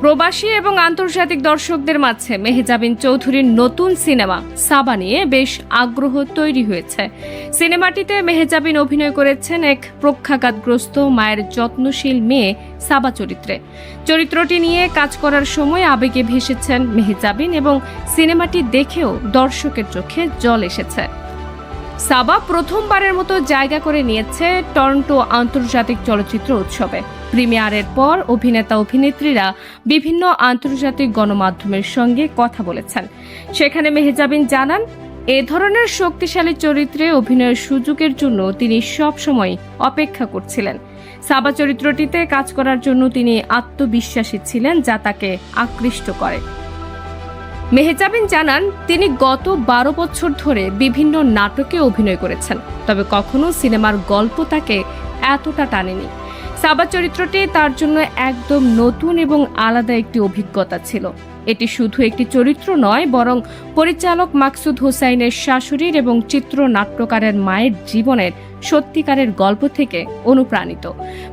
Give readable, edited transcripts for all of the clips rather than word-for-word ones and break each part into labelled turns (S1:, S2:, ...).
S1: প্রবাসী এবং আন্তর্জাতিক দর্শকদের মাঝে মেহজাবিন চৌধুরীর নতুন সিনেমা সাবা নিয়ে বেশ আগ্রহ তৈরি হয়েছে। সিনেমাটিতে মেহজাবিন অভিনয় করেছেন এক প্রক্ষাঘাতগ্রস্ত মায়ের যত্নশীল মেয়ে সাবা চরিত্রে। চরিত্রটি নিয়ে কাজ করার সময় আবেগে ভেসেছেন মেহজাবিন এবং সিনেমাটি দেখেও দর্শকের চোখে জল এসেছে। সাবা প্রথমবারের মতো জায়গা করে নিয়েছে টরন্টো আন্তর্জাতিক চলচ্চিত্র উৎসবে। প্রিমিয়ারের পর অভিনেতা অভিনেত্রীরা বিভিন্ন আন্তর্জাতিক গণমাধ্যমের সঙ্গে কথা বলেছেন। সেখানে মেহজাবিন জানান, এ ধরনের শক্তিশালী চরিত্রে অভিনয়ের সুযোগের জন্য তিনি সব সময় অপেক্ষা করছিলেন। সাবা চরিত্রটিতে কাজ করার জন্য তিনি আত্মবিশ্বাসী ছিলেন, যা তাকে আকৃষ্ট করে। মেহজাবিন জানান, তিনি গত 12 বছর ধরে বিভিন্ন নাটকে অভিনয় করেছেন, তবে কখনো সিনেমার গল্প তাকে এতটা টানেনি। সাবা চরিত্রটি তার জন্য একদম নতুন এবং আলাদা একটি অভিজ্ঞতা ছিল। এটি শুধু একটি চরিত্র নয়, বরং পরিচালক মাকসুদ হোসাইনের শাশুড়ির এবং চিত্রনাট্যকারের মায়ের জীবনের সত্যিকারের গল্প থেকে অনুপ্রাণিত।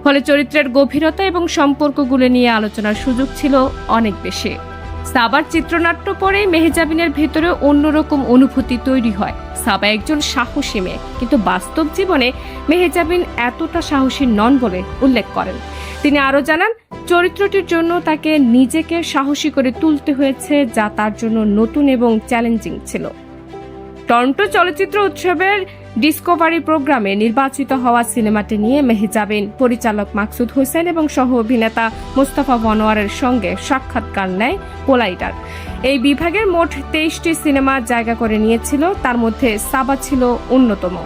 S1: ফলে চরিত্রের গভীরতা এবং সম্পর্কগুলো নিয়ে আলোচনার সুযোগ ছিল অনেক বেশি। সাবার চিত্রনাট্য পড়েই মেহজাবিনের ভেতরে অন্যরকম অনুভূতি তৈরি হয়। সাবা একজন সাহসী মেয়ে, কিন্তু বাস্তব জীবনে মেহজাবিন এতটা সাহসী নন বলে উল্লেখ করেন। তিনি আরও জানান, চরিত্রটির জন্য তাকে নিজেকে সাহসী করে তুলতে হয়েছে, যা তার জন্য নতুন এবং চ্যালেঞ্জিং ছিল। টরন্টো চলচ্চিত্র উৎসবের ডিসকভারি প্রোগ্রামে নির্বাচিত হওয়া সিনেমাটি নিয়ে মেহজাবিন পরিচালক মাকসুদ হোসেন এবং সহ অভিনেতা মোস্তফা বনোয়ারের সঙ্গে সাক্ষাৎকার নেয় কোলাইডার। এই বিভাগের মোট 23টি সিনেমা জায়গা করে নিয়েছিল, তার মধ্যে সাবা ছিল অন্যতম।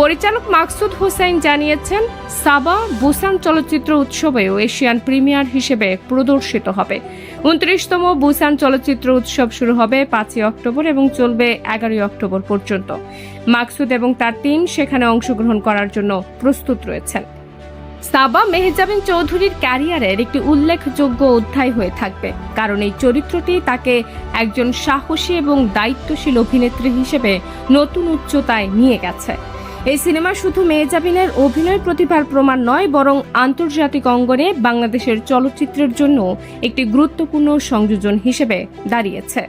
S1: পরিচালক মাকসুদ হোসেন জানিয়েছেন, সাবা বুসান চলচ্চিত্র উৎসবেও এশিয়ান প্রিমিয়ার হিসেবে প্রদর্শিত হবে। 29তম বুসান চলচ্চিত্র উৎসব শুরু হবে 5 অক্টোবর এবং চলবে 11 অক্টোবর পর্যন্ত। মাকসুদ এবং তার টিম সেখানে অংশগ্রহণ করার জন্য প্রস্তুত রয়েছেন। সাবা মেহজাবিন চৌধুরীর ক্যারিয়ারের একটি উল্লেখযোগ্য অধ্যায় হয়ে থাকবে, কারণ এই চরিত্রটি তাকে একজন সাহসী এবং দায়িত্বশীল অভিনেত্রী হিসেবে নতুন উচ্চতায় নিয়ে গেছে। এই সিনেমা শুধু মেহজাবিনের অভিনয় প্রতিভার প্রমাণ নয়, বরং আন্তর্জাতিক অঙ্গনে বাংলাদেশের চলচ্চিত্রের জন্য একটি গুরুত্বপূর্ণ সংযোজন হিসেবে দাঁড়িয়েছে।